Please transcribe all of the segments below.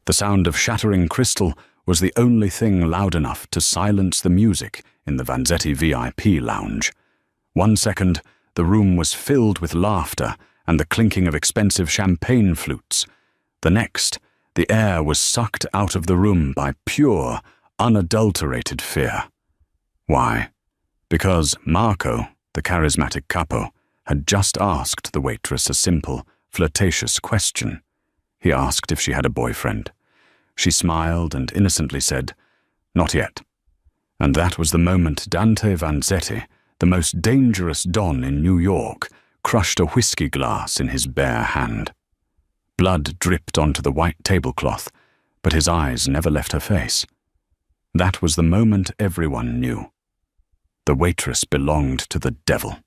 The sound of shattering crystal was the only thing loud enough to silence the music in the Vanzetti VIP lounge. 1 second, the room was filled with laughter and the clinking of expensive champagne flutes. The next, the air was sucked out of the room by pure, unadulterated fear. Why? Because Marco, the charismatic Capo, had just asked the waitress a simple, flirtatious question. He asked if she had a boyfriend. She smiled and innocently said, "Not yet." And that was the moment Dante Vanzetti, the most dangerous don in New York, crushed a whiskey glass in his bare hand. Blood dripped onto the white tablecloth, but his eyes never left her face. That was the moment everyone knew. The waitress belonged to the devil.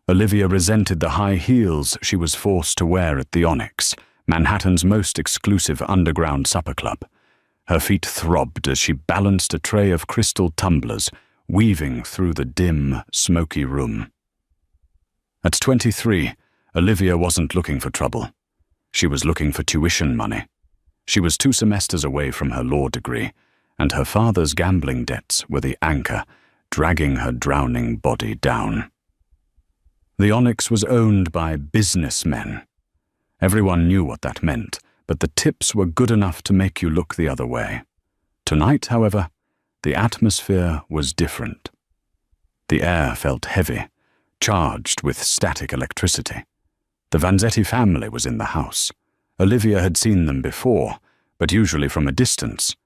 Olivia resented the high heels she was forced to wear at the Onyx, Manhattan's most exclusive underground supper club. Her feet throbbed as she balanced a tray of crystal tumblers, weaving through the dim, smoky room. At 23, Olivia wasn't looking for trouble. She was looking for tuition money. She was 2 semesters away from her law degree, and her father's gambling debts were the anchor, dragging her drowning body down. The Onyx was owned by businessmen. Everyone knew what that meant, but the tips were good enough to make you look the other way. Tonight, however, the atmosphere was different. The air felt heavy, charged with static electricity. The Vanzetti family was in the house. Olivia had seen them before, but usually from a distance.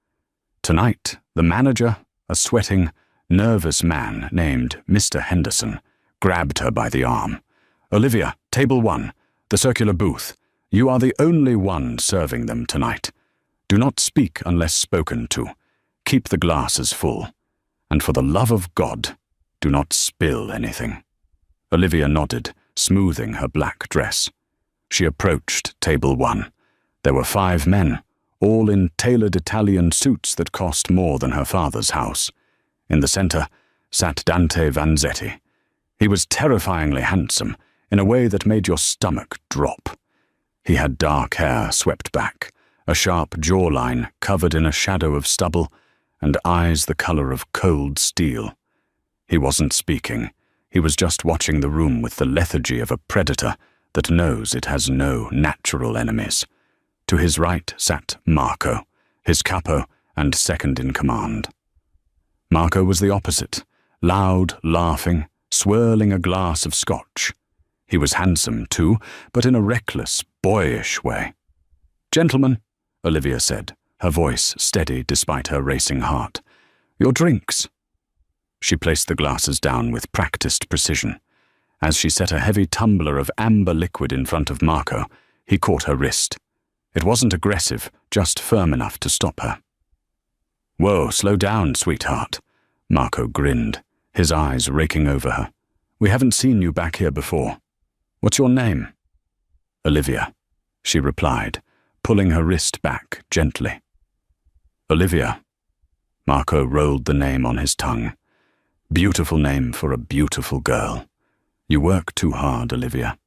Tonight, the manager, a sweating, nervous man named Mr. Henderson, grabbed her by the arm. "Olivia, table 1, the circular booth. You are the only one serving them tonight. Do not speak unless spoken to. Keep the glasses full. And for the love of God, do not spill anything." Olivia nodded, smoothing her black dress. She approached table 1. There were 5 men, all in tailored Italian suits that cost more than her father's house. In the center sat Dante Vanzetti. He was terrifyingly handsome, in a way that made your stomach drop. He had dark hair swept back, a sharp jawline covered in a shadow of stubble, and eyes the color of cold steel. He wasn't speaking. He was just watching the room with the lethargy of a predator that knows it has no natural enemies. To his right sat Marco, his capo and second-in-command. Marco was the opposite, loud, laughing, swirling a glass of scotch. He was handsome, too, but in a reckless, boyish way. "Gentlemen," Olivia said, her voice steady despite her racing heart. "Your drinks." She placed the glasses down with practiced precision. As she set a heavy tumbler of amber liquid in front of Marco, he caught her wrist. It wasn't aggressive, just firm enough to stop her. "Whoa, slow down, sweetheart." Marco grinned, his eyes raking over her. "We haven't seen you back here before. What's your name?" "Olivia," she replied, pulling her wrist back gently. "Olivia." Marco rolled the name on his tongue. "Beautiful name for a beautiful girl. You work too hard, Olivia.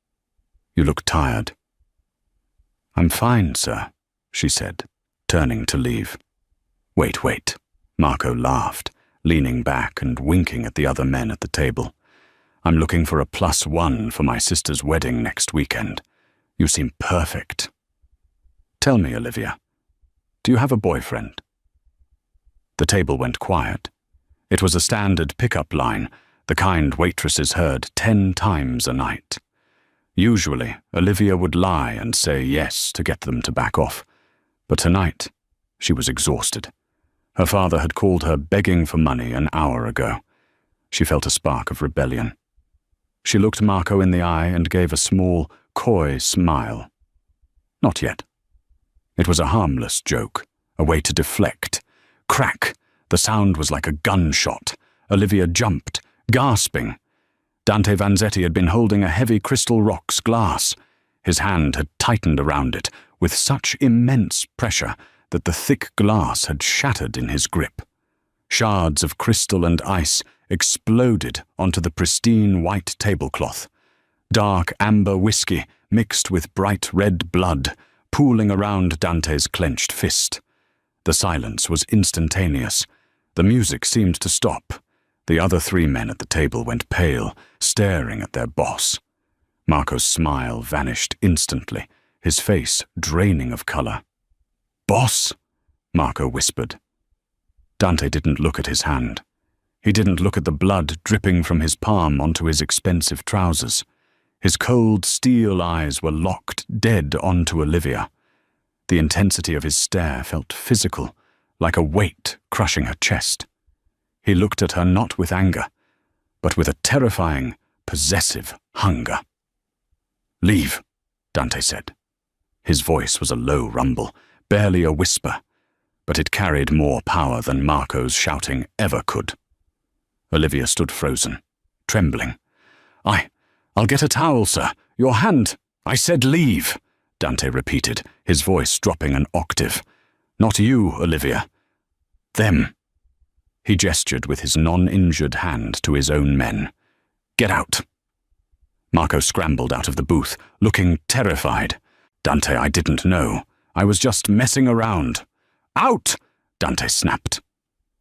You look tired." "I'm fine, sir," she said, turning to leave. Wait, Marco laughed, leaning back and winking at the other men at the table. "I'm looking for a +1 for my sister's wedding next weekend. You seem perfect. Tell me, Olivia, do you have a boyfriend?" The table went quiet. It was a standard pickup line, the kind waitresses heard 10 times a night. Usually, Olivia would lie and say yes to get them to back off, but tonight, she was exhausted. Her father had called her begging for money an hour ago. She felt a spark of rebellion. She looked Marco in the eye and gave a small, coy smile. Not yet. It was a harmless joke, a way to deflect. Crack! The sound was like a gunshot. Olivia jumped, gasping. Dante Vanzetti had been holding a heavy crystal rocks glass. His hand had tightened around it with such immense pressure that the thick glass had shattered in his grip. Shards of crystal and ice exploded onto the pristine white tablecloth. Dark amber whiskey mixed with bright red blood pooling around Dante's clenched fist. The silence was instantaneous. The music seemed to stop. The other 3 men at the table went pale, staring at their boss. Marco's smile vanished instantly, his face draining of color. "Boss?" Marco whispered. Dante didn't look at his hand. He didn't look at the blood dripping from his palm onto his expensive trousers. His cold steel eyes were locked dead onto Olivia. The intensity of his stare felt physical, like a weight crushing her chest. He looked at her not with anger, but with a terrifying, possessive hunger. "Leave," Dante said. His voice was a low rumble, barely a whisper, but it carried more power than Marco's shouting ever could. Olivia stood frozen, trembling. I'll get a towel, sir. Your hand." "I said leave," Dante repeated, his voice dropping an octave. "Not you, Olivia. Them." He gestured with his non-injured hand to his own men. "Get out." Marco scrambled out of the booth, looking terrified. "Dante, I didn't know. I was just messing around." "Out!" Dante snapped.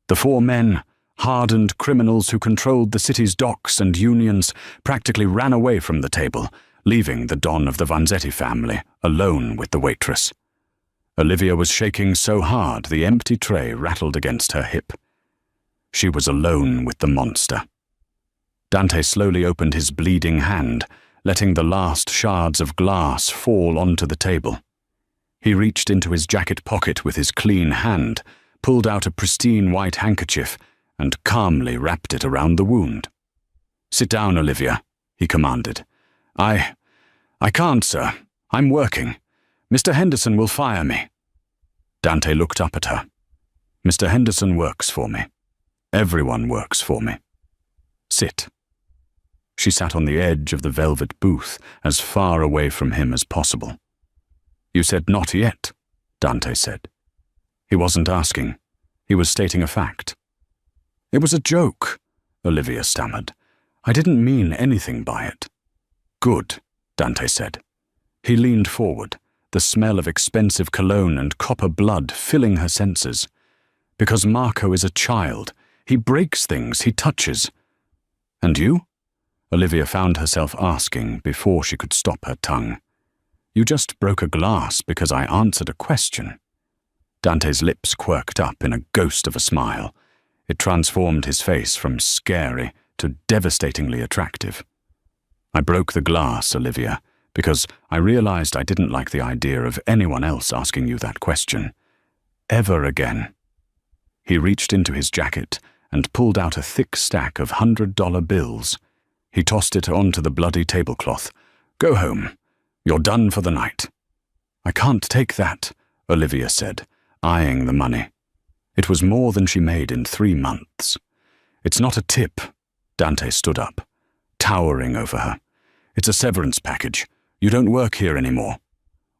The 4 men, hardened criminals who controlled the city's docks and unions, practically ran away from the table, leaving the Don of the Vanzetti family alone with the waitress. Olivia was shaking so hard the empty tray rattled against her hip. She was alone with the monster. Dante slowly opened his bleeding hand, letting the last shards of glass fall onto the table. He reached into his jacket pocket with his clean hand, pulled out a pristine white handkerchief, and calmly wrapped it around the wound. "Sit down, Olivia," he commanded. I can't, sir. I'm working. Mr. Henderson will fire me." Dante looked up at her. "Mr. Henderson works for me. Everyone works for me. Sit." She sat on the edge of the velvet booth, as far away from him as possible. "You said not yet," Dante said. He wasn't asking. He was stating a fact. "It was a joke," Olivia stammered. "I didn't mean anything by it." "Good," Dante said. He leaned forward, the smell of expensive cologne and copper blood filling her senses. "Because Marco is a child. He breaks things, he touches." "And you?" Olivia found herself asking before she could stop her tongue. "You just broke a glass because I answered a question." Dante's lips quirked up in a ghost of a smile. It transformed his face from scary to devastatingly attractive. "I broke the glass, Olivia, because I realized I didn't like the idea of anyone else asking you that question. Ever again." He reached into his jacket and pulled out a thick stack of $100 bills. He tossed it onto the bloody tablecloth. "Go home. You're done for the night." "I can't take that," Olivia said, eyeing the money. It was more than she made in 3 months. "It's not a tip." Dante stood up, towering over her. "It's a severance package. You don't work here anymore."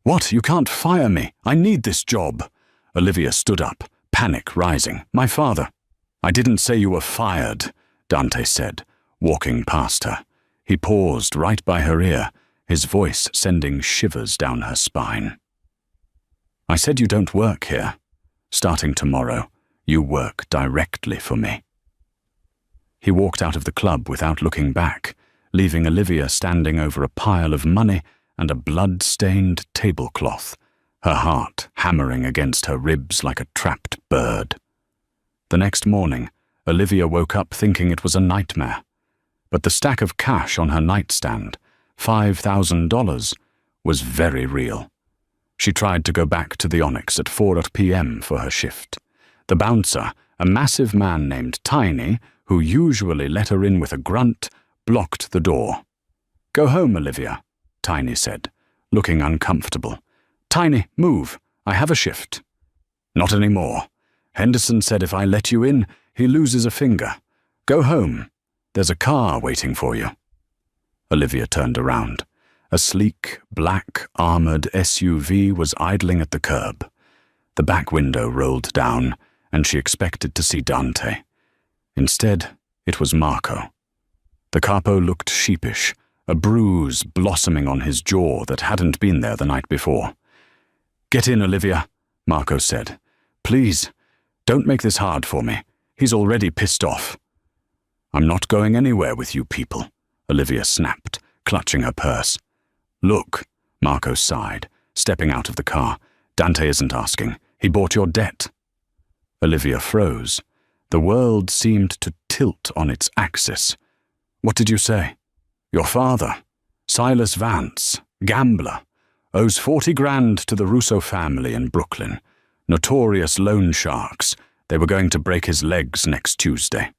"What? You can't fire me. I need this job." Olivia stood up, panic rising. "My father." "I didn't say you were fired," Dante said, walking past her. He paused right by her ear, his voice sending shivers down her spine. "I said you don't work here. Starting tomorrow, you work directly for me." He walked out of the club without looking back, leaving Olivia standing over a pile of money and a blood-stained tablecloth, her heart hammering against her ribs like a trapped bird. The next morning, Olivia woke up thinking it was a nightmare. But the stack of cash on her nightstand, $5,000, was very real. She tried to go back to the Onyx at 4 p.m. for her shift. The bouncer, a massive man named Tiny, who usually let her in with a grunt, blocked the door. "Go home, Olivia," Tiny said, looking uncomfortable. "Tiny, move. I have a shift." "Not anymore. Henderson said if I let you in, he loses a finger. Go home. There's a car waiting for you." Olivia turned around. A sleek, black, armored SUV was idling at the curb. The back window rolled down, and she expected to see Dante. Instead, it was Marco. The capo looked sheepish, a bruise blossoming on his jaw that hadn't been there the night before. "Get in, Olivia," Marco said. "Please, don't make this hard for me. He's already pissed off." "I'm not going anywhere with you people," Olivia snapped, clutching her purse. "Look," Marco sighed, stepping out of the car. "Dante isn't asking. He bought your debt." Olivia froze. The world seemed to tilt on its axis. "What did you say?" "Your father, Silas Vance, gambler, owes 40 grand to the Russo family in Brooklyn. Notorious loan sharks. They were going to break his legs next Tuesday."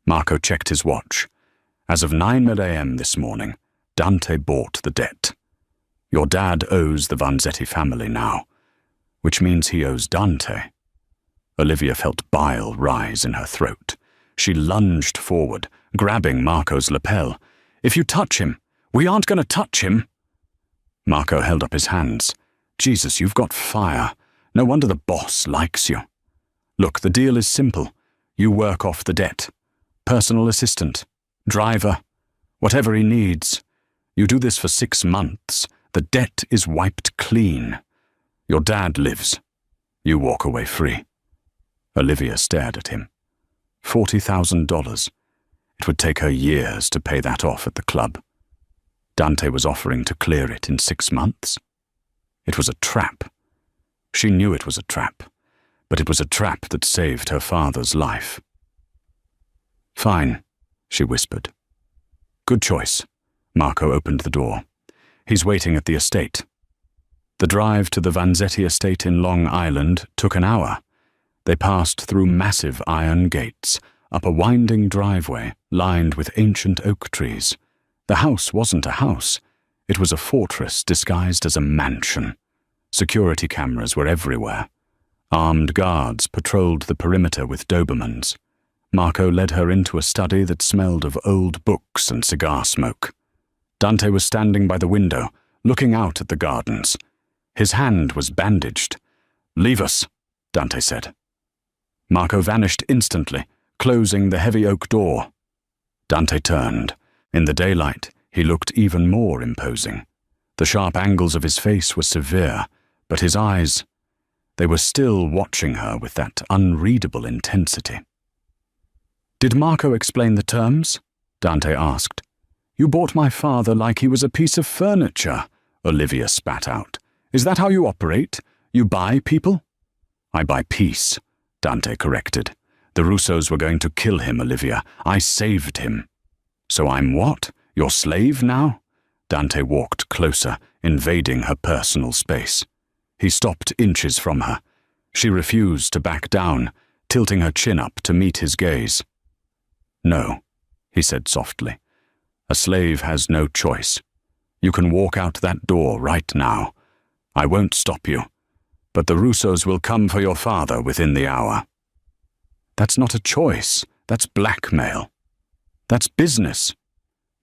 Marco checked his watch. As of 9 a.m. this morning, Dante bought the debt. Your dad owes the Vanzetti family now, which means he owes Dante. Olivia felt bile rise in her throat. She lunged forward, grabbing Marco's lapel. "If you touch him, we aren't going to touch him." Marco held up his hands. "Jesus, you've got fire. No wonder the boss likes you. Look, the deal is simple. You work off the debt. Personal assistant, driver, whatever he needs. You do this for 6 months. The debt is wiped clean. Your dad lives. You walk away free." Olivia stared at him. $40,000. It would take her years to pay that off at the club. Dante was offering to clear it in 6 months. It was a trap. She knew it was a trap, but it was a trap that saved her father's life. "Fine," she whispered. "Good choice." Marco opened the door. "He's waiting at the estate." The drive to the Vanzetti estate in Long Island took an hour. They passed through massive iron gates, up a winding driveway lined with ancient oak trees. The house wasn't a house. It was a fortress disguised as a mansion. Security cameras were everywhere. Armed guards patrolled the perimeter with Dobermans. Marco led her into a study that smelled of old books and cigar smoke. Dante was standing by the window, looking out at the gardens. His hand was bandaged. "Leave us," Dante said. Marco vanished instantly, closing the heavy oak door. Dante turned. In the daylight, he looked even more imposing. The sharp angles of his face were severe, but his eyes, they were still watching her with that unreadable intensity. "Did Marco explain the terms?" Dante asked. "You bought my father like he was a piece of furniture," Olivia spat out. "Is that how you operate? You buy people?" "I buy peace," Dante corrected. "The Russos were going to kill him, Olivia. I saved him." "So I'm what? Your slave now?" Dante walked closer, invading her personal space. He stopped inches from her. She refused to back down, tilting her chin up to meet his gaze. "No," he said softly. "A slave has no choice. You can walk out that door right now. I won't stop you. But the Russos will come for your father within the hour." "That's not a choice. That's blackmail. That's business."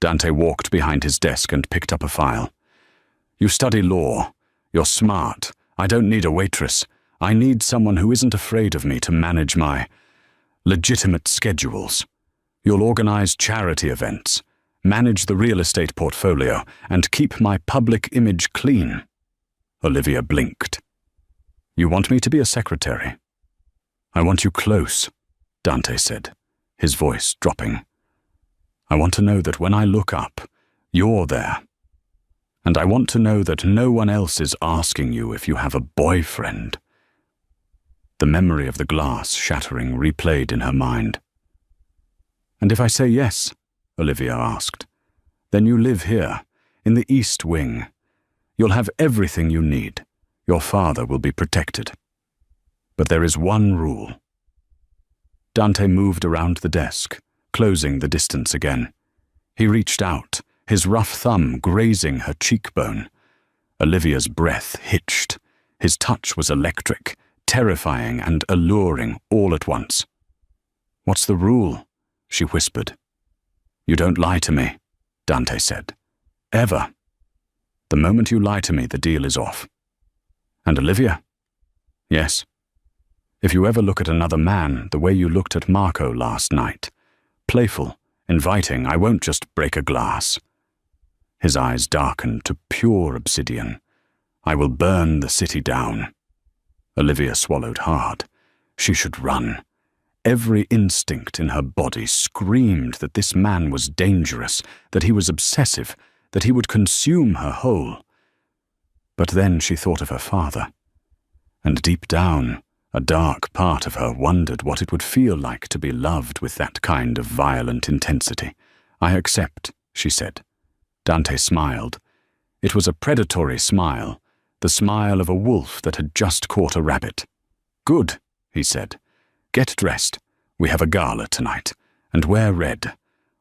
Dante walked behind his desk and picked up a file. "You study law. You're smart. I don't need a waitress. I need someone who isn't afraid of me to manage my legitimate schedules. You'll organize charity events, manage the real estate portfolio, and keep my public image clean." Olivia blinked. "You want me to be a secretary?" "I want you close," Dante said, his voice dropping. "I want to know that when I look up, you're there. And I want to know that no one else is asking you if you have a boyfriend." The memory of the glass shattering replayed in her mind. "And if I say yes," Olivia asked, "then you live here, in the East Wing. You'll have everything you need. Your father will be protected. But there is one rule." Dante moved around the desk, closing the distance again. He reached out, his rough thumb grazing her cheekbone. Olivia's breath hitched. His touch was electric, terrifying and alluring all at once. "What's the rule?" she whispered. "You don't lie to me," Dante said. "Ever. The moment you lie to me, the deal is off." "And Olivia?" "Yes. If you ever look at another man the way you looked at Marco last night, playful, inviting, I won't just break a glass." His eyes darkened to pure obsidian. I will burn the city down." Olivia swallowed hard. She should run. Every instinct in her body screamed that this man was dangerous, that he was obsessive, that he would consume her whole. But then she thought of her father, and deep down, a dark part of her wondered what it would feel like to be loved with that kind of violent intensity. "I accept," she said. Dante smiled. It was a predatory smile, the smile of a wolf that had just caught a rabbit. "Good," he said. "Get dressed. We have a gala tonight, and wear red.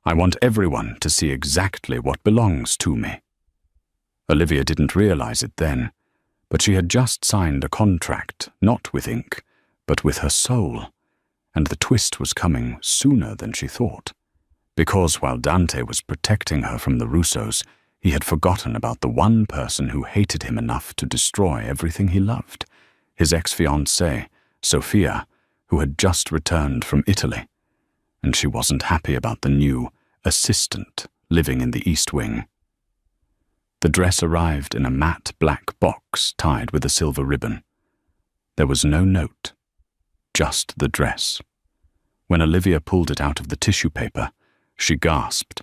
I want everyone to see exactly what belongs to me." Olivia didn't realize it then, but she had just signed a contract, not with ink, but with her soul, and the twist was coming sooner than she thought. Because while Dante was protecting her from the Russos, he had forgotten about the one person who hated him enough to destroy everything he loved, his ex-fiancée, Sofia, who had just returned from Italy, and she wasn't happy about the new assistant living in the East Wing. The dress arrived in a matte black box tied with a silver ribbon. There was no note, just the dress. When Olivia pulled it out of the tissue paper, she gasped.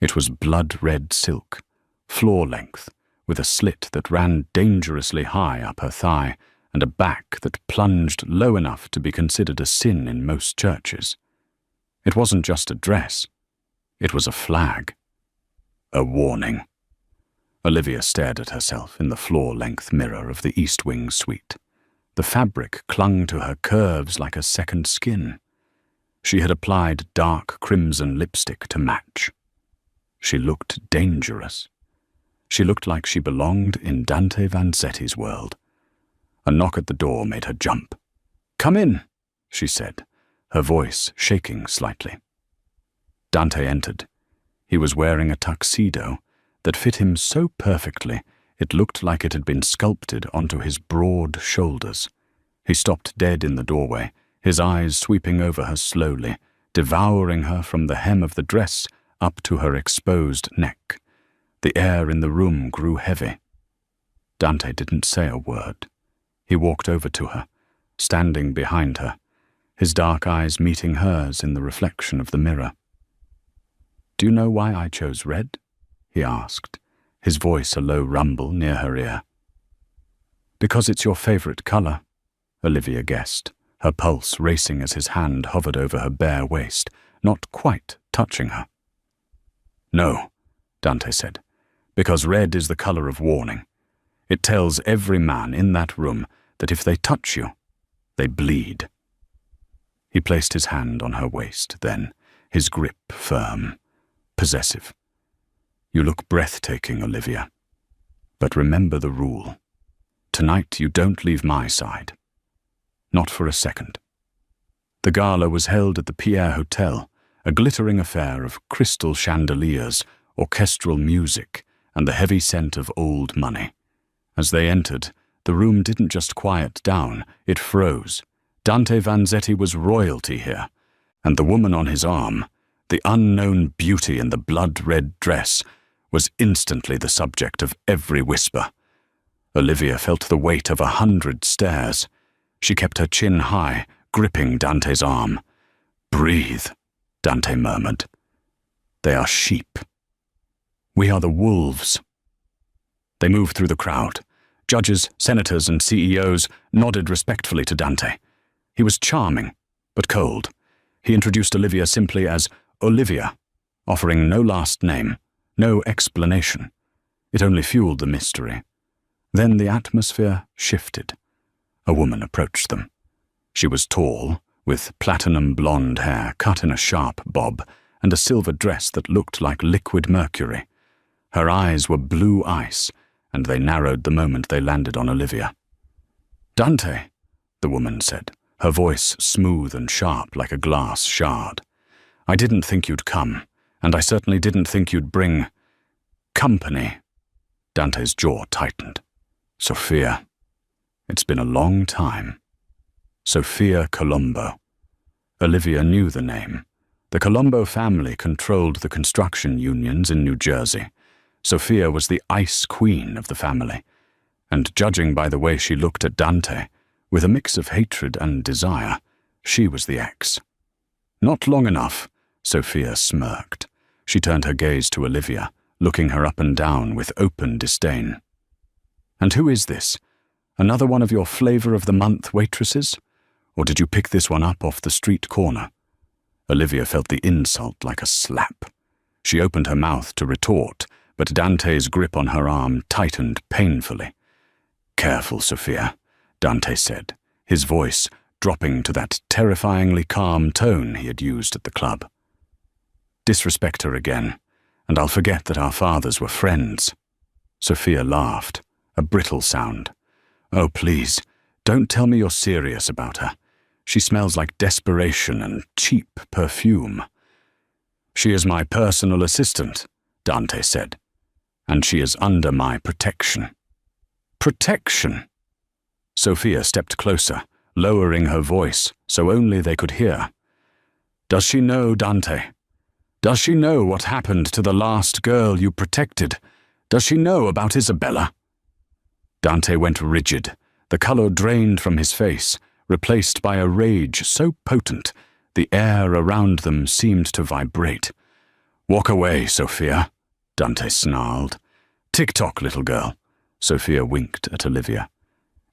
It was blood-red silk, floor-length, with a slit that ran dangerously high up her thigh and a back that plunged low enough to be considered a sin in most churches. It wasn't just a dress. It was a flag. A warning. Olivia stared at herself in the floor-length mirror of the East Wing suite. The fabric clung to her curves like a second skin. She had applied dark crimson lipstick to match. She looked dangerous. She looked like she belonged in Dante Vanzetti's world. A knock at the door made her jump. "Come in," she said, her voice shaking slightly. Dante entered. He was wearing a tuxedo that fit him so perfectly it looked like it had been sculpted onto his broad shoulders. He stopped dead in the doorway, his eyes sweeping over her slowly, devouring her from the hem of the dress up to her exposed neck. The air in the room grew heavy. Dante didn't say a word. He walked over to her, standing behind her, his dark eyes meeting hers in the reflection of the mirror. "Do you know why I chose red?" he asked, his voice a low rumble near her ear. "Because it's your favorite color," Olivia guessed, her pulse racing as his hand hovered over her bare waist, not quite touching her. "No," Dante said, "because red is the color of warning. It tells every man in that room that if they touch you, they bleed." He placed his hand on her waist, then, his grip firm, possessive. "You look breathtaking, Olivia. But remember the rule. Tonight you don't leave my side. Not for a second." The gala was held at the Pierre Hotel, a glittering affair of crystal chandeliers, orchestral music, and the heavy scent of old money. As they entered, the room didn't just quiet down, it froze. Dante Vanzetti was royalty here, and the woman on his arm, the unknown beauty in the blood-red dress, was instantly the subject of every whisper. Olivia felt the weight of 100 stares. She kept her chin high, gripping Dante's arm. "Breathe," Dante murmured. "They are sheep. We are the wolves." They moved through the crowd. Judges, senators, and CEOs nodded respectfully to Dante. He was charming, but cold. He introduced Olivia simply as Olivia, offering no last name, no explanation. It only fueled the mystery. Then the atmosphere shifted. A woman approached them. She was tall, with platinum blonde hair cut in a sharp bob, and a silver dress that looked like liquid mercury. Her eyes were blue ice, and they narrowed the moment they landed on Olivia. "Dante," the woman said, her voice smooth and sharp like a glass shard. "I didn't think you'd come, and I certainly didn't think you'd bring company." Dante's jaw tightened. "Sofia. It's been a long time." Sofia Colombo. Olivia knew the name. The Colombo family controlled the construction unions in New Jersey. Sofia was the ice queen of the family, and judging by the way she looked at Dante, with a mix of hatred and desire, she was the ex. Not long enough, Sophia smirked. She turned her gaze to Olivia, looking her up and down with open disdain. "And who is this? Another one of your flavor of the month waitresses? Or did you pick this one up off the street corner?" Olivia felt the insult like a slap. She opened her mouth to retort, but Dante's grip on her arm tightened painfully. "Careful, Sophia," Dante said, his voice dropping to that terrifyingly calm tone he had used at the club. "Disrespect her again, and I'll forget that our fathers were friends." Sophia laughed, a brittle sound. "Oh, please, don't tell me you're serious about her. She smells like desperation and cheap perfume." "She is my personal assistant," Dante said, "and she is under my protection." "Protection?" Sophia stepped closer, lowering her voice so only they could hear. "Does she know, Dante? Does she know what happened to the last girl you protected? Does she know about Isabella?" Dante went rigid, the color drained from his face, replaced by a rage so potent the air around them seemed to vibrate. "Walk away, Sophia," Dante snarled. "Tick-tock, little girl." Sophia winked at Olivia.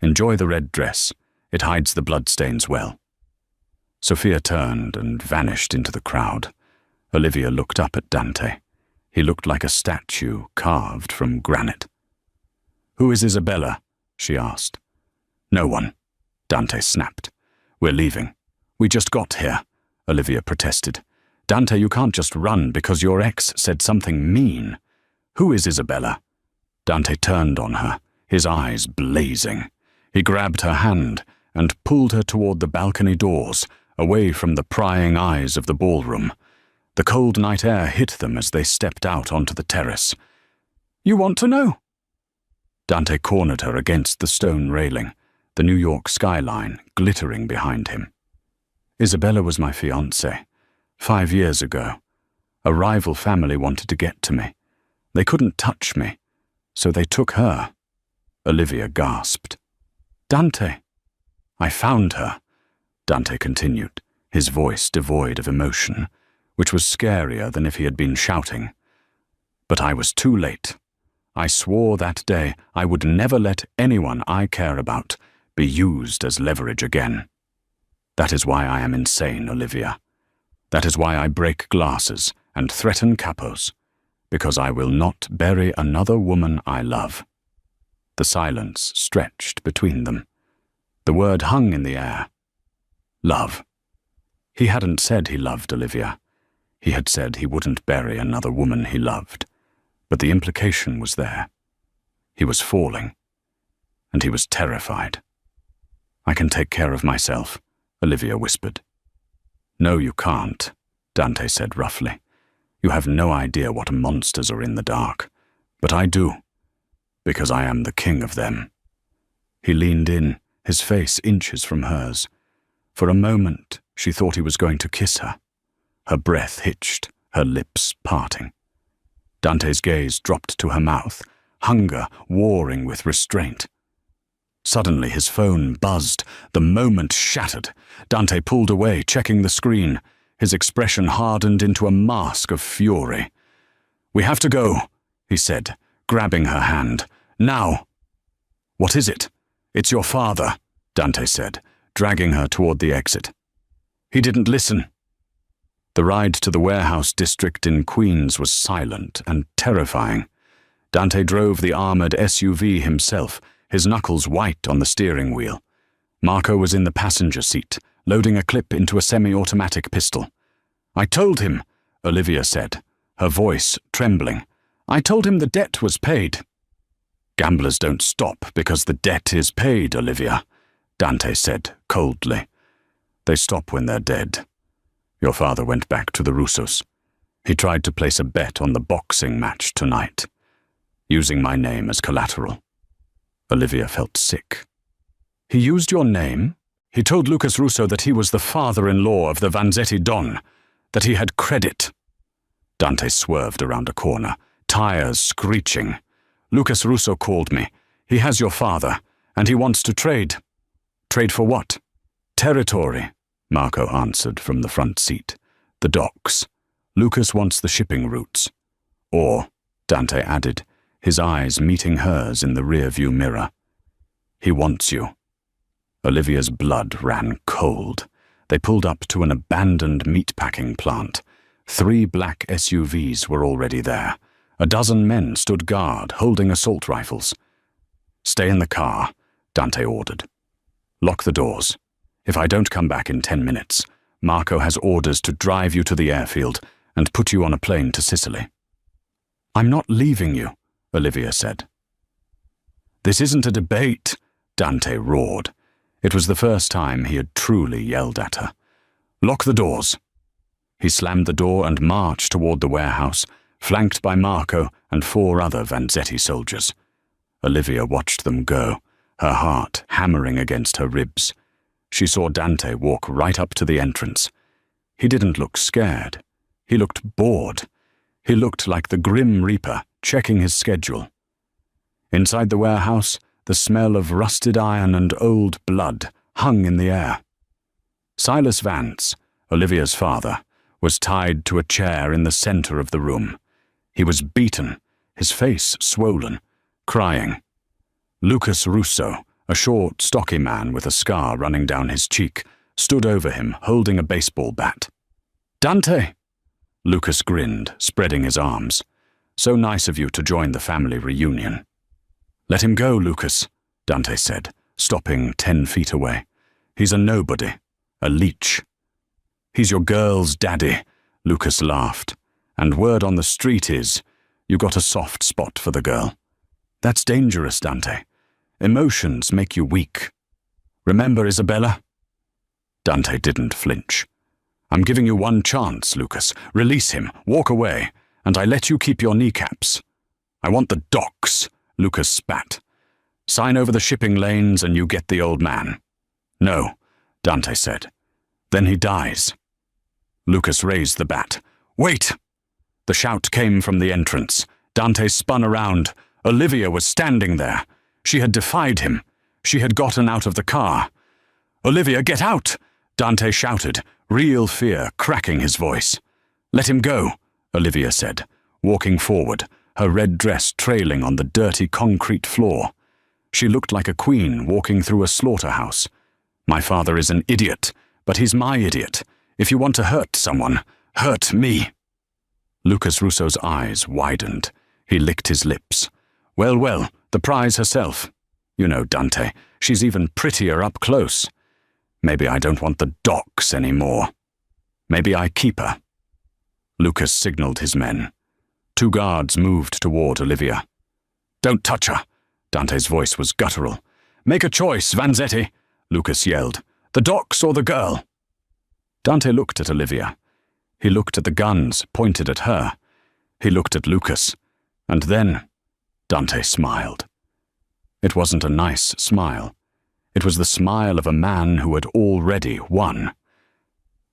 "Enjoy the red dress. It hides the bloodstains well." Sophia turned and vanished into the crowd. Olivia looked up at Dante. He looked like a statue carved from granite. "Who is Isabella?" she asked. "No one," Dante snapped. "We're leaving." "We just got here," Olivia protested. "Dante, you can't just run because your ex said something mean. Who is Isabella?" Dante turned on her, his eyes blazing. He grabbed her hand and pulled her toward the balcony doors, away from the prying eyes of the ballroom. The cold night air hit them as they stepped out onto the terrace. "You want to know?" Dante cornered her against the stone railing, the New York skyline glittering behind him. "Isabella was my fiancée. 5 years ago. A rival family wanted to get to me. They couldn't touch me, so they took her." Olivia gasped. "Dante." "I found her," Dante continued, his voice devoid of emotion, which was scarier than if he had been shouting. "But I was too late. I swore that day I would never let anyone I care about be used as leverage again. That is why I am insane, Olivia. That is why I break glasses and threaten Capos, because I will not bury another woman I love." The silence stretched between them. The word hung in the air. Love. He hadn't said he loved Olivia. He had said he wouldn't bury another woman he loved. But the implication was there. He was falling. And he was terrified. "I can take care of myself," Olivia whispered. "No, you can't," Dante said roughly. "You have no idea what monsters are in the dark. But I do, because I am the king of them." He leaned in, his face inches from hers. For a moment, she thought he was going to kiss her. Her breath hitched, her lips parting. Dante's gaze dropped to her mouth, hunger warring with restraint. Suddenly his phone buzzed, the moment shattered. Dante pulled away, checking the screen. His expression hardened into a mask of fury. "We have to go," he said, grabbing her hand. "Now." "What is it?" "It's your father," Dante said, dragging her toward the exit. "He didn't listen." The ride to the warehouse district in Queens was silent and terrifying. Dante drove the armored SUV himself, his knuckles white on the steering wheel. Marco was in the passenger seat, loading a clip into a semi-automatic pistol. "I told him," Olivia said, her voice trembling. "I told him the debt was paid." "Gamblers don't stop because the debt is paid, Olivia," Dante said coldly. "They stop when they're dead. Your father went back to the Russos. He tried to place a bet on the boxing match tonight, using my name as collateral." Olivia felt sick. "He used your name? He told Lucas Russo that he was the father-in-law of the Vanzetti Don, that he had credit." Dante swerved around a corner, tires screeching. "Lucas Russo called me. He has your father, and he wants to trade. Trade for what? Territory, Marco answered from the front seat. The docks. Lucas wants the shipping routes. Or, Dante added, his eyes meeting hers in the rear-view mirror. He wants you. Olivia's blood ran cold. They pulled up to an abandoned meatpacking plant. 3 black SUVs were already there. A dozen men stood guard, holding assault rifles. Stay in the car, Dante ordered. Lock the doors. If I don't come back in 10 minutes, Marco has orders to drive you to the airfield and put you on a plane to Sicily. I'm not leaving you, Olivia said. This isn't a debate, Dante roared. It was the first time he had truly yelled at her. Lock the doors. He slammed the door and marched toward the warehouse, flanked by Marco and 4 other Vanzetti soldiers. Olivia watched them go, her heart hammering against her ribs. She saw Dante walk right up to the entrance. He didn't look scared. He looked bored. He looked like the Grim Reaper, checking his schedule. Inside the warehouse, the smell of rusted iron and old blood hung in the air. Silas Vance, Olivia's father, was tied to a chair in the center of the room. He was beaten, his face swollen, crying. Lucas Russo, a short, stocky man with a scar running down his cheek, stood over him, holding a baseball bat. Dante! Lucas grinned, spreading his arms. So nice of you to join the family reunion. Let him go, Lucas, Dante said, stopping 10 feet away. He's a nobody, a leech. He's your girl's daddy, Lucas laughed. And word on the street is, you got a soft spot for the girl. That's dangerous, Dante. Emotions make you weak. Remember Isabella? Dante didn't flinch. I'm giving you one chance, Lucas. Release him, walk away, and I let you keep your kneecaps. I want the docks, Lucas spat. Sign over the shipping lanes and you get the old man. No, Dante said. Then he dies. Lucas raised the bat. Wait! The shout came from the entrance. Dante spun around. Olivia was standing there. She had defied him. She had gotten out of the car. Olivia, get out! Dante shouted, real fear cracking his voice. Let him go, Olivia said, walking forward, her red dress trailing on the dirty concrete floor. She looked like a queen walking through a slaughterhouse. My father is an idiot, but he's my idiot. If you want to hurt someone, hurt me. Lucas Russo's eyes widened. He licked his lips. Well, well, the prize herself. You know, Dante, she's even prettier up close. Maybe I don't want the docks anymore. Maybe I keep her. Lucas signaled his men. 2 guards moved toward Olivia. Don't touch her. Dante's voice was guttural. Make a choice, Vanzetti, Lucas yelled. The docks or the girl? Dante looked at Olivia. He looked at the guns pointed at her. He looked at Lucas. And then Dante smiled. It wasn't a nice smile. It was the smile of a man who had already won.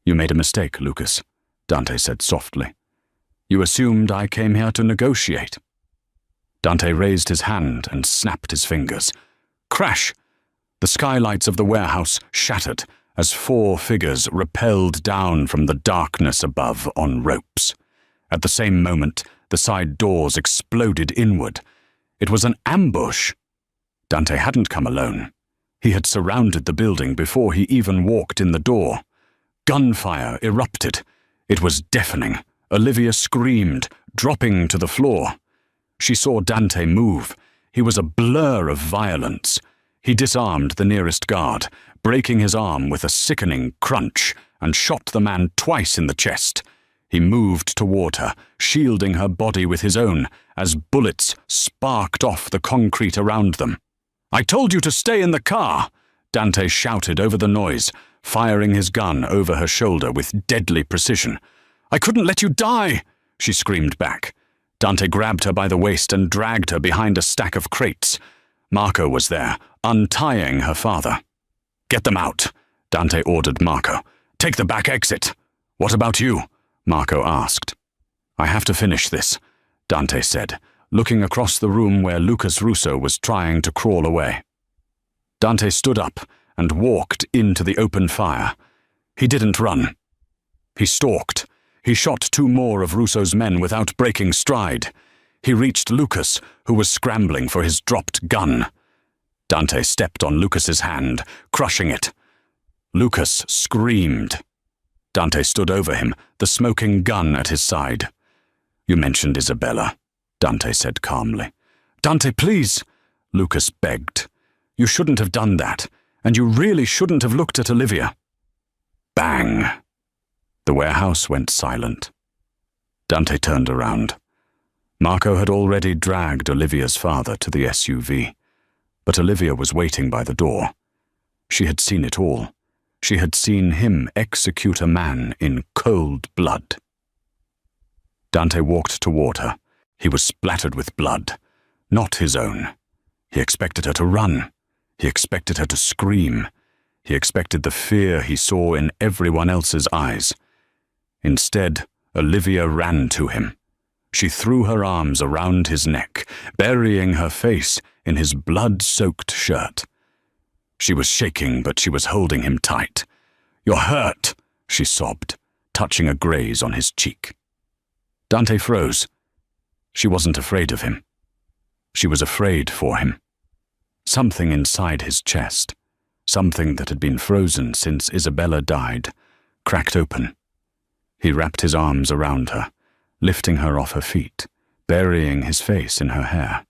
You made a mistake, Lucas, Dante said softly. You assumed I came here to negotiate. Dante raised his hand and snapped his fingers. Crash! The skylights of the warehouse shattered as 4 figures rappelled down from the darkness above on ropes. At the same moment, the side doors exploded inward. It was an ambush. Dante hadn't come alone. He had surrounded the building before he even walked in the door. Gunfire erupted. It was deafening. Olivia screamed, dropping to the floor. She saw Dante move. He was a blur of violence. He disarmed the nearest guard, breaking his arm with a sickening crunch, and shot the man twice in the chest. He moved toward her, shielding her body with his own, as bullets sparked off the concrete around them. I told you to stay in the car, Dante shouted over the noise, firing his gun over her shoulder with deadly precision. I couldn't let you die, she screamed back. Dante grabbed her by the waist and dragged her behind a stack of crates. Marco was there, untying her father. Get them out, Dante ordered Marco. Take the back exit. What about you? Marco asked. I have to finish this, Dante said, looking across the room where Lucas Russo was trying to crawl away. Dante stood up and walked into the open fire. He didn't run. He stalked. He shot 2 more of Russo's men without breaking stride. He reached Lucas, who was scrambling for his dropped gun. Dante stepped on Lucas's hand, crushing it. Lucas screamed. Dante stood over him, the smoking gun at his side. "You mentioned Isabella," Dante said calmly. "Dante, please," Lucas begged. "You shouldn't have done that, and you really shouldn't have looked at Olivia." Bang! The warehouse went silent. Dante turned around. Marco had already dragged Olivia's father to the SUV, but Olivia was waiting by the door. She had seen it all. She had seen him execute a man in cold blood. Dante walked toward her. He was splattered with blood, not his own. He expected her to run. He expected her to scream. He expected the fear he saw in everyone else's eyes. Instead, Olivia ran to him. She threw her arms around his neck, burying her face in his blood-soaked shirt. She was shaking, but she was holding him tight. "You're hurt," she sobbed, touching a graze on his cheek. Dante froze. She wasn't afraid of him. She was afraid for him. Something inside his chest, something that had been frozen since Isabella died, cracked open. He wrapped his arms around her, lifting her off her feet, burying his face in her hair.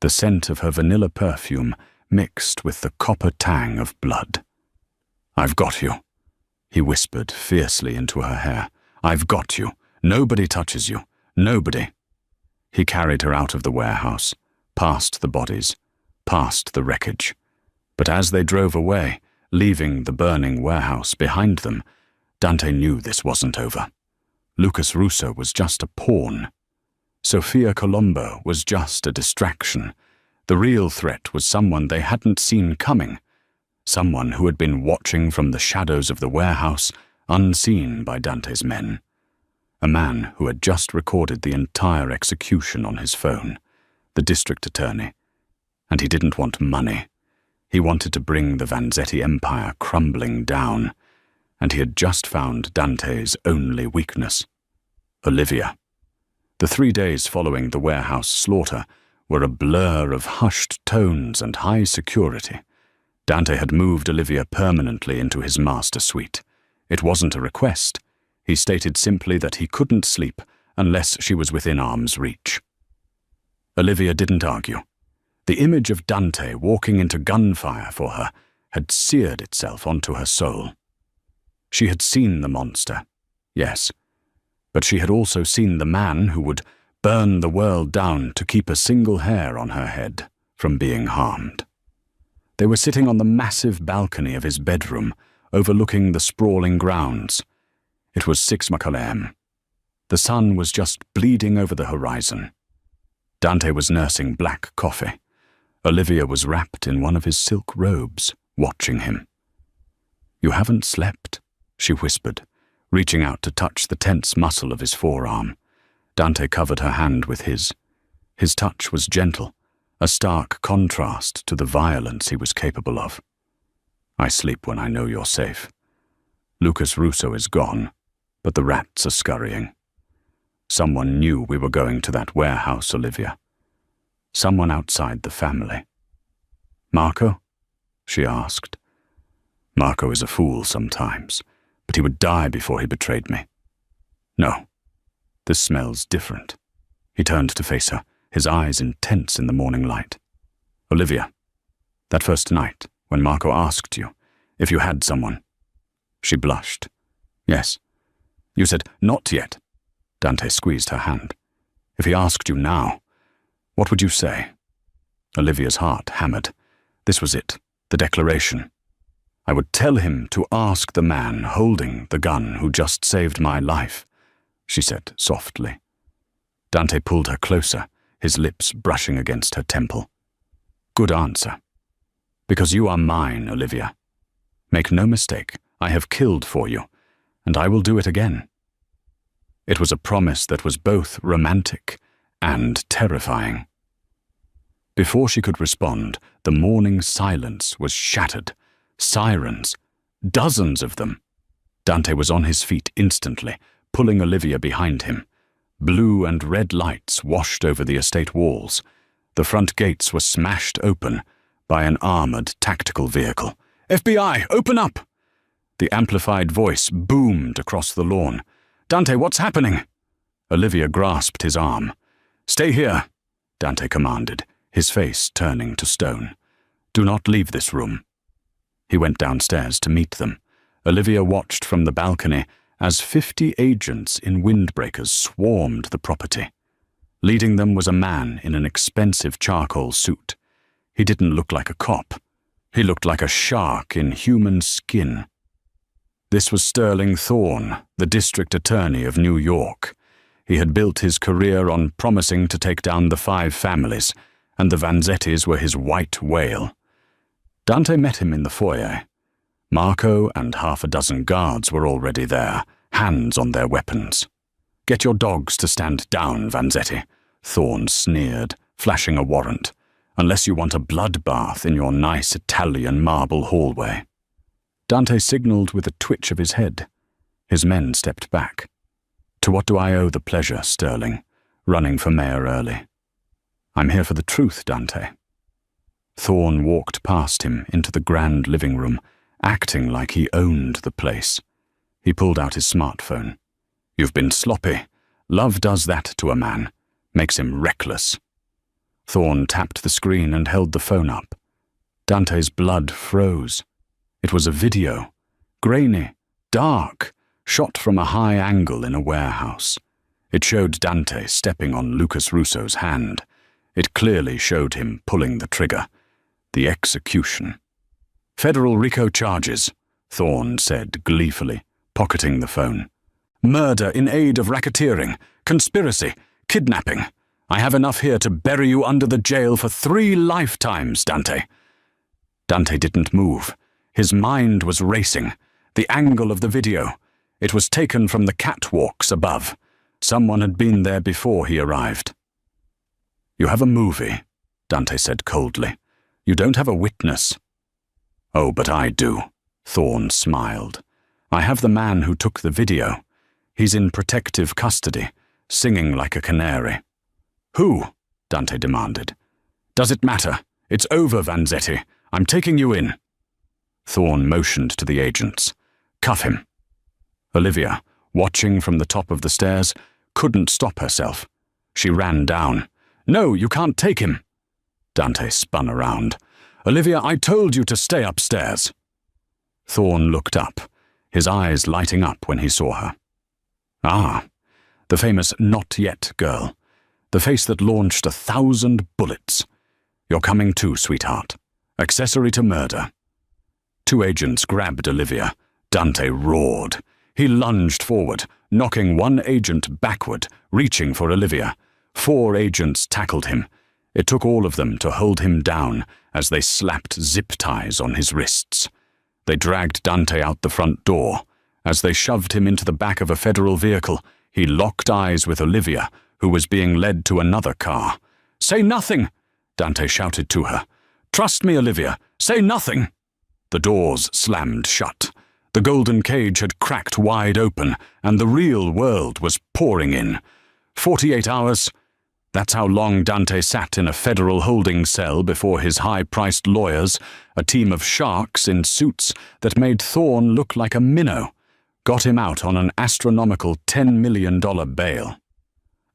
The scent of her vanilla perfume mixed with the copper tang of blood. "I've got you," he whispered fiercely into her hair. "I've got you. Nobody touches you. Nobody." He carried her out of the warehouse, past the bodies, past the wreckage. But as they drove away, leaving the burning warehouse behind them, Dante knew this wasn't over. Lucas Russo was just a pawn. Sofia Colombo was just a distraction. The real threat was someone they hadn't seen coming, someone who had been watching from the shadows of the warehouse, unseen by Dante's men. A man who had just recorded the entire execution on his phone, the district attorney. And he didn't want money. He wanted to bring the Vanzetti empire crumbling down, and he had just found Dante's only weakness: Olivia. The 3 days following the warehouse slaughter were a blur of hushed tones and high security. Dante had moved Olivia permanently into his master suite. It wasn't a request. He stated simply that he couldn't sleep unless she was within arm's reach. Olivia didn't argue. The image of Dante walking into gunfire for her had seared itself onto her soul. She had seen the monster, yes, but she had also seen the man who would burn the world down to keep a single hair on her head from being harmed. They were sitting on the massive balcony of his bedroom, overlooking the sprawling grounds. It was 6 m. The sun was just bleeding over the horizon. Dante was nursing black coffee. Olivia was wrapped in one of his silk robes, watching him. "You haven't slept," she whispered, reaching out to touch the tense muscle of his forearm. Dante covered her hand with his. His touch was gentle, a stark contrast to the violence he was capable of. "I sleep when I know you're safe. Lucas Russo is gone, but the rats are scurrying. Someone knew we were going to that warehouse, Olivia. Someone outside the family." "Marco?" she asked. "Marco is a fool sometimes, but he would die before he betrayed me. No, this smells different." He turned to face her, his eyes intense in the morning light. "Olivia, that first night when Marco asked you if you had someone." She blushed. "Yes." "You said, 'Not yet.'" Dante squeezed her hand. "If he asked you now, what would you say?" Olivia's heart hammered. This was it, the declaration. "I would tell him to ask the man holding the gun who just saved my life," she said softly. Dante pulled her closer, his lips brushing against her temple. "Good answer. Because you are mine, Olivia. Make no mistake, I have killed for you, and I will do it again." It was a promise that was both romantic and terrifying. Before she could respond, the morning silence was shattered. Sirens. Dozens of them. Dante was on his feet instantly, pulling Olivia behind him. Blue and red lights washed over the estate walls. The front gates were smashed open by an armored tactical vehicle. "FBI, open up!" The amplified voice boomed across the lawn. "Dante, what's happening?" Olivia grasped his arm. "Stay here," Dante commanded, his face turning to stone. "Do not leave this room." He went downstairs to meet them. Olivia watched from the balcony as 50 agents in windbreakers swarmed the property. Leading them was a man in an expensive charcoal suit. He didn't look like a cop. He looked like a shark in human skin. This was Sterling Thorne, the district attorney of New York. He had built his career on promising to take down the 5 families, and the Vanzettis were his white whale. Dante met him in the foyer. Marco and half a dozen guards were already there, hands on their weapons. "Get your dogs to stand down, Vanzetti," Thorne sneered, flashing a warrant, "unless you want a bloodbath in your nice Italian marble hallway." Dante signaled with a twitch of his head. His men stepped back. "To what do I owe the pleasure, Sterling, running for mayor early?" "I'm here for the truth, Dante." Thorne walked past him into the grand living room, acting like he owned the place. He pulled out his smartphone. "You've been sloppy. Love does that to a man. Makes him reckless." Thorne tapped the screen and held the phone up. Dante's blood froze. It was a video. Grainy, dark, shot from a high angle in a warehouse. It showed Dante stepping on Lucas Russo's hand. It clearly showed him pulling the trigger. The execution. "Federal RICO charges," Thorne said gleefully, pocketing the phone. "Murder in aid of racketeering, conspiracy, kidnapping. I have enough here to bury you under the jail for 3 lifetimes, Dante." Dante didn't move. His mind was racing. The angle of the video. It was taken from the catwalks above. Someone had been there before he arrived. "You have a movie," Dante said coldly. "You don't have a witness." "Oh, but I do," Thorne smiled. "I have the man who took the video. He's in protective custody, singing like a canary." "Who?" Dante demanded. "Does it matter? It's over, Vanzetti. I'm taking you in." Thorne motioned to the agents. "Cuff him." Olivia, watching from the top of the stairs, couldn't stop herself. She ran down. "No, you can't take him." Dante spun around. "Olivia, I told you to stay upstairs." Thorne looked up, his eyes lighting up when he saw her. Ah, the famous not yet girl. The face that launched 1,000 bullets. "You're coming too, sweetheart. Accessory to murder." 2 agents grabbed Olivia. Dante roared. He lunged forward, knocking 1 agent backward, reaching for Olivia. 4 agents tackled him. It took all of them to hold him down as they slapped zip ties on his wrists. They dragged Dante out the front door. As they shoved him into the back of a federal vehicle, he locked eyes with Olivia, who was being led to another car. "Say nothing!" Dante shouted to her. "Trust me, Olivia. Say nothing!" The doors slammed shut. The golden cage had cracked wide open, and the real world was pouring in. 48 hours. That's how long Dante sat in a federal holding cell before his high-priced lawyers, a team of sharks in suits that made Thorne look like a minnow, got him out on an astronomical $10 million bail.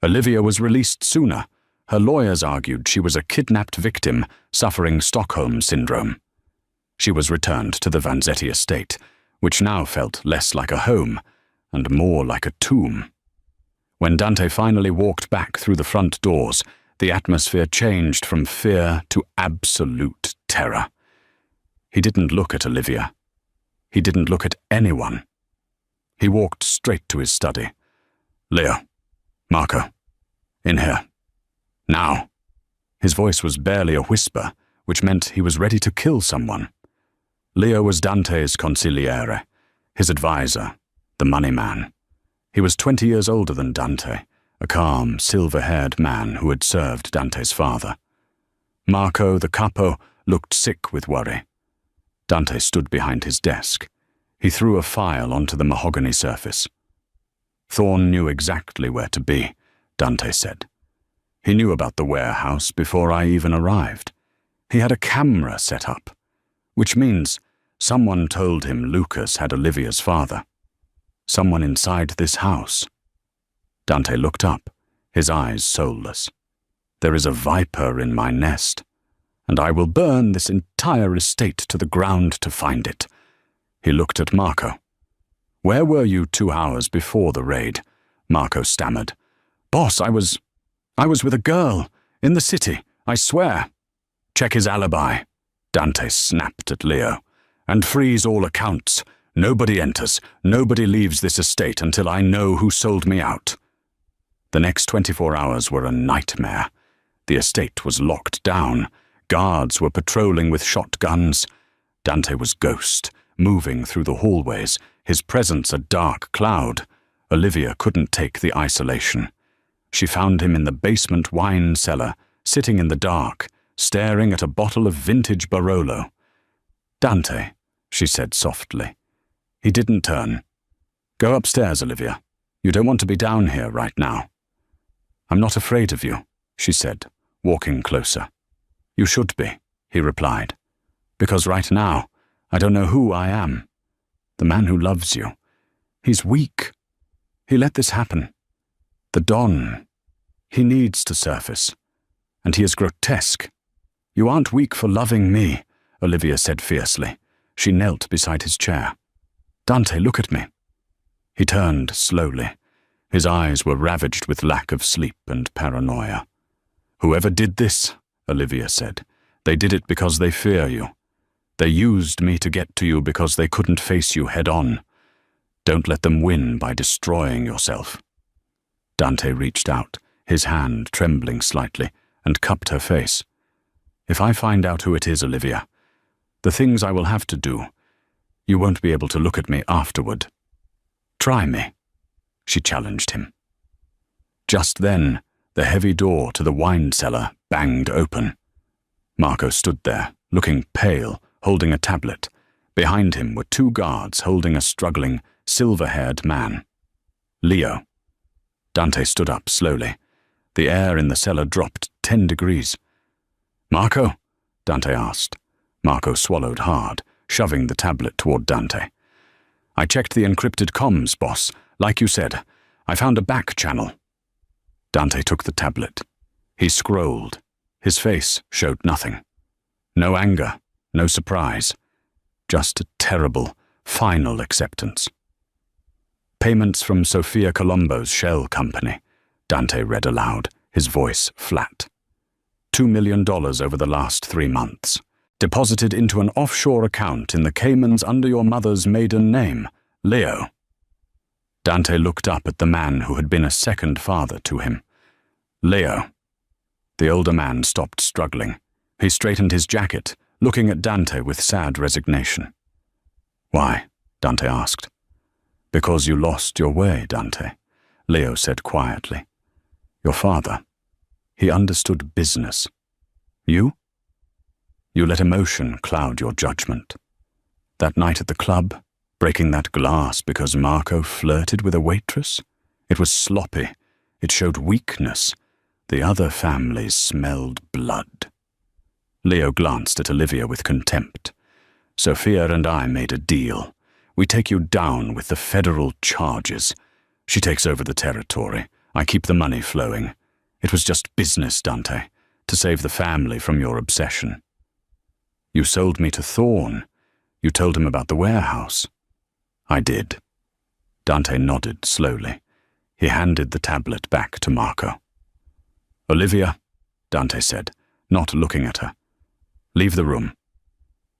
Olivia was released sooner. Her lawyers argued she was a kidnapped victim suffering Stockholm Syndrome. She was returned to the Vanzetti estate, which now felt less like a home and more like a tomb. When Dante finally walked back through the front doors, the atmosphere changed from fear to absolute terror. He didn't look at Olivia. He didn't look at anyone. He walked straight to his study. "Leo, Marco, in here. Now." His voice was barely a whisper, which meant he was ready to kill someone. Leo was Dante's consigliere, his advisor, the money man. He was 20 years older than Dante, a calm, silver-haired man who had served Dante's father. Marco, the Capo, looked sick with worry. Dante stood behind his desk. He threw a file onto the mahogany surface. Thorne knew exactly where to be, Dante said. He knew about the warehouse before I even arrived. He had a camera set up, which means someone told him Lucas had Olivia's father. Someone inside this house. Dante looked up, his eyes soulless. There is a viper in my nest, and I will burn this entire estate to the ground to find it. He looked at Marco. Where were you 2 hours before the raid? Marco stammered. Boss, I was with a girl, in the city, I swear. Check his alibi, Dante snapped at Leo, and freeze all accounts. Nobody enters, nobody leaves this estate until I know who sold me out. The next 24 hours were a nightmare. The estate was locked down. Guards were patrolling with shotguns. Dante was ghost, moving through the hallways, his presence a dark cloud. Olivia couldn't take the isolation. She found him in the basement wine cellar, sitting in the dark, staring at a bottle of vintage Barolo. Dante, she said softly. He didn't turn. Go upstairs, Olivia. You don't want to be down here right now. I'm not afraid of you, she said, walking closer. You should be, he replied, because right now, I don't know who I am. The man who loves you. He's weak. He let this happen. The Don. He needs to surface. And he is grotesque. You aren't weak for loving me, Olivia said fiercely. She knelt beside his chair. Dante, look at me. He turned slowly. His eyes were ravaged with lack of sleep and paranoia. Whoever did this, Olivia said, they did it because they fear you. They used me to get to you because they couldn't face you head-on. Don't let them win by destroying yourself. Dante reached out, his hand trembling slightly, and cupped her face. If I find out who it is, Olivia, the things I will have to do, you won't be able to look at me afterward. Try me, she challenged him. Just then, the heavy door to the wine cellar banged open. Marco stood there, looking pale, holding a tablet. Behind him were 2 guards holding a struggling, silver-haired man. Leo. Dante stood up slowly. The air in the cellar dropped 10 degrees. Marco? Dante asked. Marco swallowed hard, shoving the tablet toward Dante. I checked the encrypted comms, boss. Like you said, I found a back channel. Dante took the tablet. He scrolled. His face showed nothing. No anger, no surprise. Just a terrible, final acceptance. Payments from Sofia Colombo's shell company, Dante read aloud, his voice flat. $2 million over the last 3 months. Deposited into an offshore account in the Caymans under your mother's maiden name, Leo. Dante looked up at the man who had been a second father to him. Leo. The older man stopped struggling. He straightened his jacket, looking at Dante with sad resignation. Why? Dante asked. Because you lost your way, Dante, Leo said quietly. Your father. He understood business. You? You let emotion cloud your judgment. That night at the club, breaking that glass because Marco flirted with a waitress? It was sloppy. It showed weakness. The other families smelled blood. Leo glanced at Olivia with contempt. Sophia and I made a deal. We take you down with the federal charges. She takes over the territory. I keep the money flowing. It was just business, Dante, to save the family from your obsession. You sold me to Thorne. You told him about the warehouse. I did. Dante nodded slowly. He handed the tablet back to Marco. Olivia, Dante said, not looking at her. Leave the room.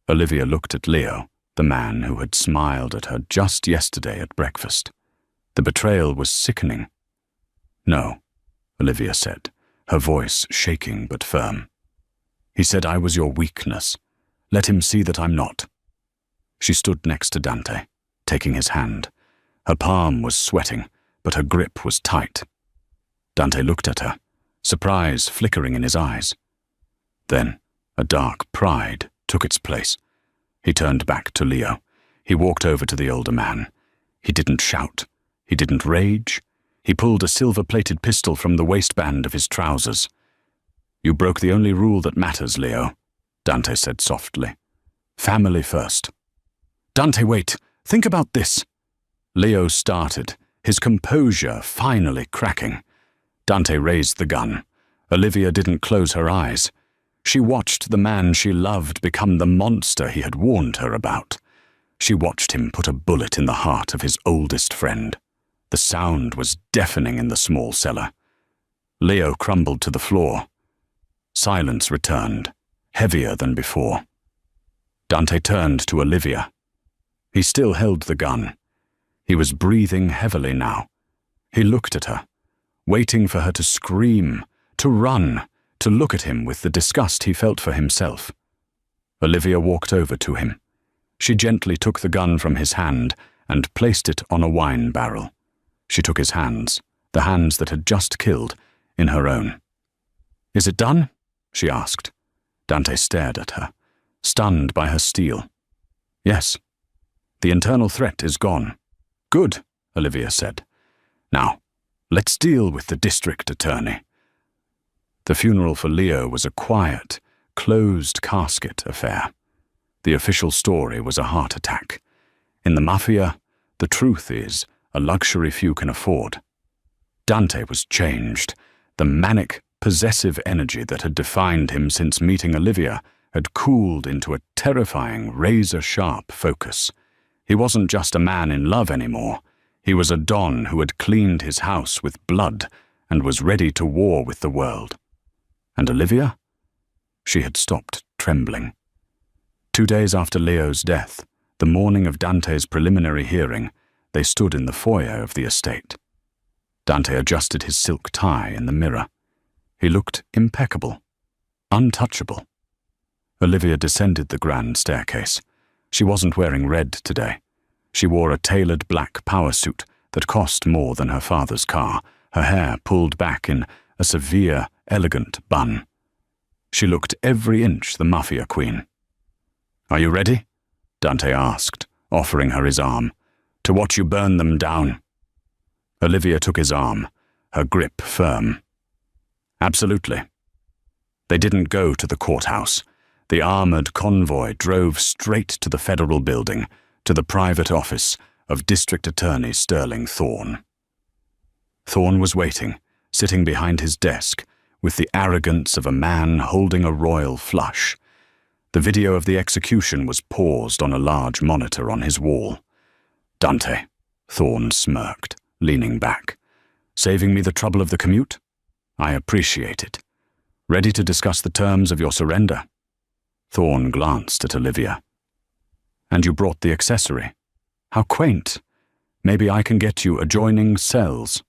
Olivia looked at Leo, the man who had smiled at her just yesterday at breakfast. The betrayal was sickening. No, Olivia said, her voice shaking but firm. He said I was your weakness. Let him see that I'm not. She stood next to Dante, taking his hand. Her palm was sweating, but her grip was tight. Dante looked at her, surprise flickering in his eyes. Then a dark pride took its place. He turned back to Leo. He walked over to the older man. He didn't shout. He didn't rage. He pulled a silver-plated pistol from the waistband of his trousers. "You broke the only rule that matters, Leo," Dante said softly. "Family first." "Dante, wait. Think about this." Leo started, his composure finally cracking. Dante raised the gun. Olivia didn't close her eyes. She watched the man she loved become the monster he had warned her about. She watched him put a bullet in the heart of his oldest friend. The sound was deafening in the small cellar. Leo crumbled to the floor. Silence returned, heavier than before. Dante turned to Olivia. He still held the gun. He was breathing heavily now. He looked at her, waiting for her to scream, to run, to look at him with the disgust he felt for himself. Olivia walked over to him. She gently took the gun from his hand and placed it on a wine barrel. She took his hands, the hands that had just killed, in her own. "Is it done?" she asked. Dante stared at her, stunned by her steel. "Yes. The internal threat is gone." "Good," Olivia said. "Now, let's deal with the district attorney." The funeral for Leo was a quiet, closed casket affair. The official story was a heart attack. In the Mafia, the truth is a luxury few can afford. Dante was changed. The manic, possessive energy that had defined him since meeting Olivia had cooled into a terrifying, razor-sharp focus. He wasn't just a man in love anymore. He was a don who had cleaned his house with blood and was ready to war with the world. And Olivia? She had stopped trembling. 2 days after Leo's death, the morning of Dante's preliminary hearing, they stood in the foyer of the estate. Dante adjusted his silk tie in the mirror. He looked impeccable, untouchable. Olivia descended the grand staircase. She wasn't wearing red today. She wore a tailored black power suit that cost more than her father's car, her hair pulled back in a severe, elegant bun. She looked every inch the Mafia queen. "Are you ready?" Dante asked, offering her his arm. "To watch you burn them down." Olivia took his arm, her grip firm. "Absolutely." They didn't go to the courthouse. The armored convoy drove straight to the federal building, to the private office of District Attorney Sterling Thorne. Thorne was waiting, sitting behind his desk, with the arrogance of a man holding a royal flush. The video of the execution was paused on a large monitor on his wall. "Dante," Thorne smirked, leaning back. "Saving me the trouble of the commute? I appreciate it. Ready to discuss the terms of your surrender?" Thorne glanced at Olivia. "And you brought the accessory. How quaint. Maybe I can get you adjoining cells."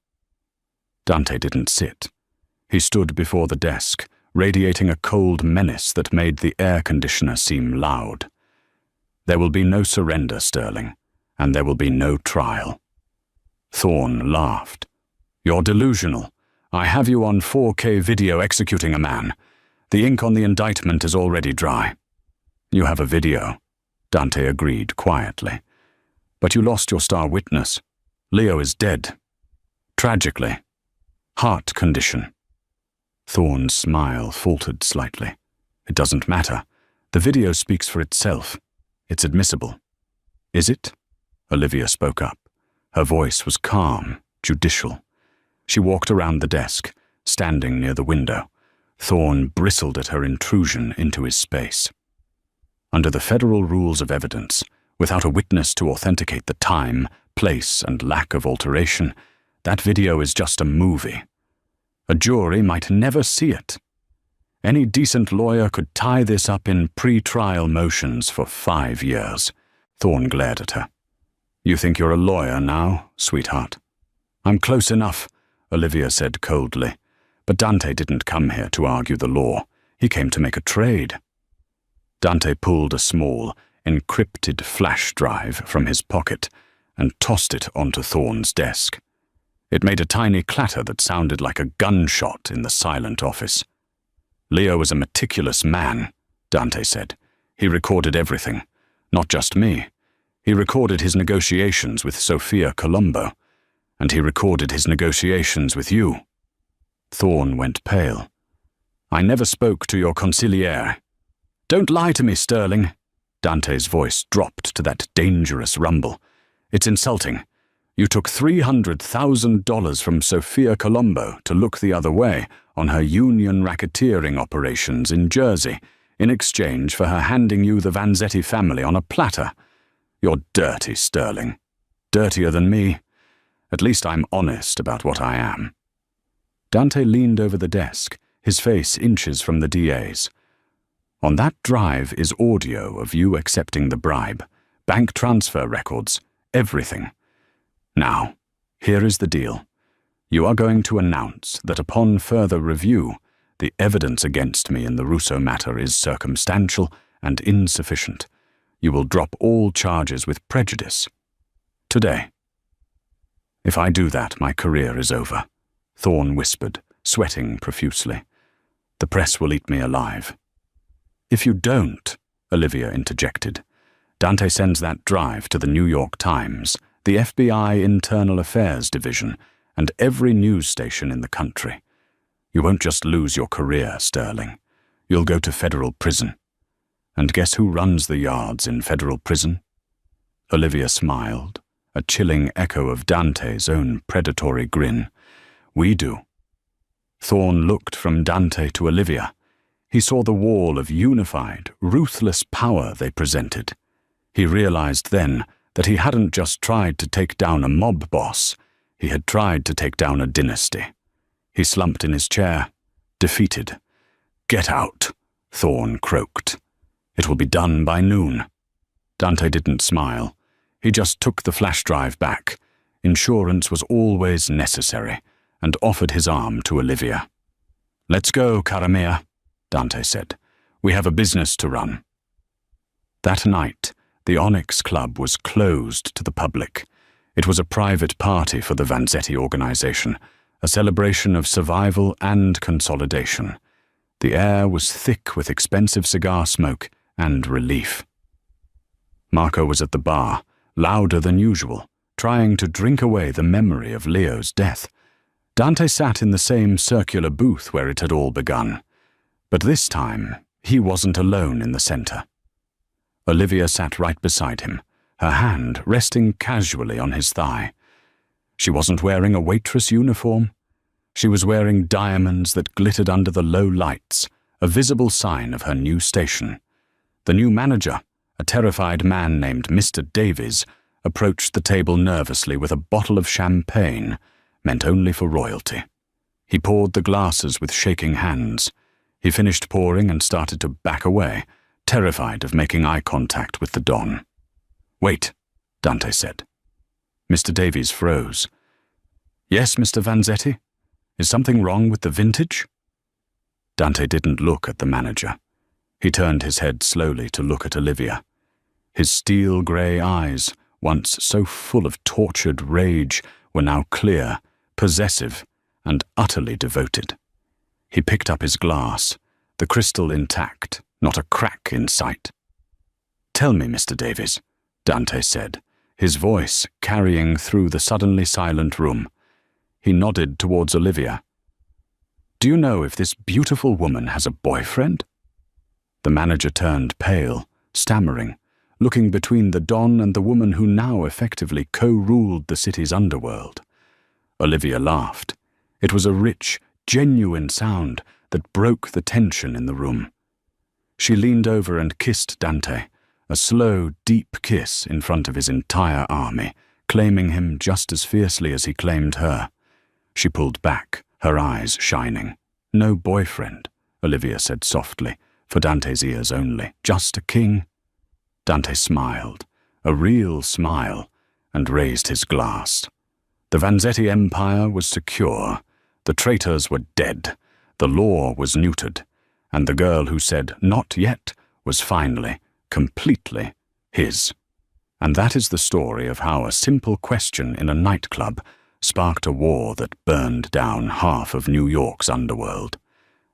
Dante didn't sit. He stood before the desk, radiating a cold menace that made the air conditioner seem loud. "There will be no surrender, Sterling, and there will be no trial." Thorne laughed. "You're delusional. I have you on 4K video executing a man. The ink on the indictment is already dry." "You have a video," Dante agreed quietly. "But you lost your star witness. Leo is dead. Tragically. Heart condition." Thorne's smile faltered slightly. "It doesn't matter. The video speaks for itself. It's admissible." "Is it?" Olivia spoke up. Her voice was calm, judicial. She walked around the desk, standing near the window. Thorne bristled at her intrusion into his space. "Under the federal rules of evidence, without a witness to authenticate the time, place, and lack of alteration, that video is just a movie. A jury might never see it. Any decent lawyer could tie this up in pre-trial motions for 5 years. Thorne glared at her. "You think you're a lawyer now, sweetheart?" "I'm close enough," Olivia said coldly. But Dante didn't come here to argue the law. He came to make a trade. Dante pulled a small, encrypted flash drive from his pocket and tossed it onto Thorne's desk. It made a tiny clatter that sounded like a gunshot in the silent office. Leo was a meticulous man, Dante said. He recorded everything, not just me. He recorded his negotiations with Sofia Colombo, and he recorded his negotiations with you. Thorne went pale. I never spoke to your consigliere. Don't lie to me, Sterling. Dante's voice dropped to that dangerous rumble. It's insulting. You took $300,000 from Sofia Colombo to look the other way on her union racketeering operations in Jersey, in exchange for her handing you the Vanzetti family on a platter. You're dirty, Sterling. Dirtier than me. At least I'm honest about what I am. Dante leaned over the desk, his face inches from the DA's. On that drive is audio of you accepting the bribe, bank transfer records, everything. Now, here is the deal. You are going to announce that upon further review, the evidence against me in the Russo matter is circumstantial and insufficient. You will drop all charges with prejudice. Today. If I do that, my career is over, Thorne whispered, sweating profusely. The press will eat me alive. If you don't, Olivia interjected, Dante sends that drive to the New York Times, the FBI Internal Affairs Division, and every news station in the country. You won't just lose your career, Sterling. You'll go to federal prison. And guess who runs the yards in federal prison? Olivia smiled, a chilling echo of Dante's own predatory grin. We do. Thorne looked from Dante to Olivia. He saw the wall of unified, ruthless power they presented. He realized then that he hadn't just tried to take down a mob boss, he had tried to take down a dynasty. He slumped in his chair, defeated. Get out, Thorne croaked. It will be done by noon. Dante didn't smile. He just took the flash drive back. Insurance was always necessary, and offered his arm to Olivia. Let's go, cara mia, Dante said. We have a business to run. That night, the Onyx Club was closed to the public. It was a private party for the Vanzetti organization, a celebration of survival and consolidation. The air was thick with expensive cigar smoke and relief. Marco was at the bar, louder than usual, trying to drink away the memory of Leo's death. Dante sat in the same circular booth where it had all begun. But this time, he wasn't alone in the center. Olivia sat right beside him, her hand resting casually on his thigh. She wasn't wearing a waitress uniform. She was wearing diamonds that glittered under the low lights, a visible sign of her new station. The new manager, a terrified man named Mr. Davies, approached the table nervously with a bottle of champagne, meant only for royalty. He poured the glasses with shaking hands. He finished pouring and started to back away, terrified of making eye contact with the Don. Wait, Dante said. Mr. Davies froze. Yes, Mr. Vanzetti? Is something wrong with the vintage? Dante didn't look at the manager. He turned his head slowly to look at Olivia. His steel-grey eyes, once so full of tortured rage, were now clear, possessive, and utterly devoted. He picked up his glass, the crystal intact, not a crack in sight. Tell me, Mr. Davies, Dante said, his voice carrying through the suddenly silent room. He nodded towards Olivia. Do you know if this beautiful woman has a boyfriend? The manager turned pale, stammering, looking between the Don and the woman who now effectively co-ruled the city's underworld. Olivia laughed. It was a rich, genuine sound that broke the tension in the room. She leaned over and kissed Dante, a slow, deep kiss in front of his entire army, claiming him just as fiercely as he claimed her. She pulled back, her eyes shining. No boyfriend, Olivia said softly, for Dante's ears only. Just a king. Dante smiled, a real smile, and raised his glass. The Vanzetti Empire was secure. The traitors were dead. The law was neutered. And the girl who said not yet was finally, completely, his. And that is the story of how a simple question in a nightclub sparked a war that burned down half of New York's underworld.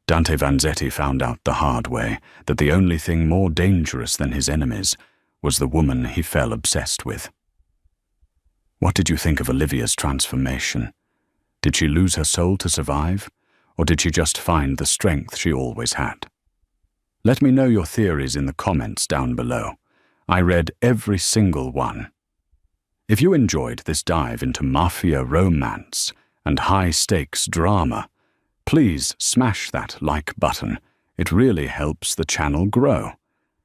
Dante Vanzetti found out the hard way that the only thing more dangerous than his enemies was the woman he fell obsessed with. What did you think of Olivia's transformation? Did she lose her soul to survive, or did she just find the strength she always had? Let me know your theories in the comments down below. I read every single one. If you enjoyed this dive into Mafia romance and high-stakes drama, please smash that like button. It really helps the channel grow.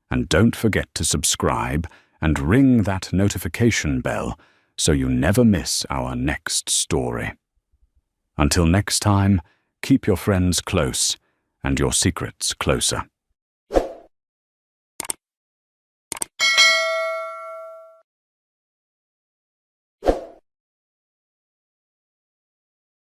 And don't forget to subscribe and ring that notification bell so you never miss our next story. Until next time, keep your friends close and your secrets closer.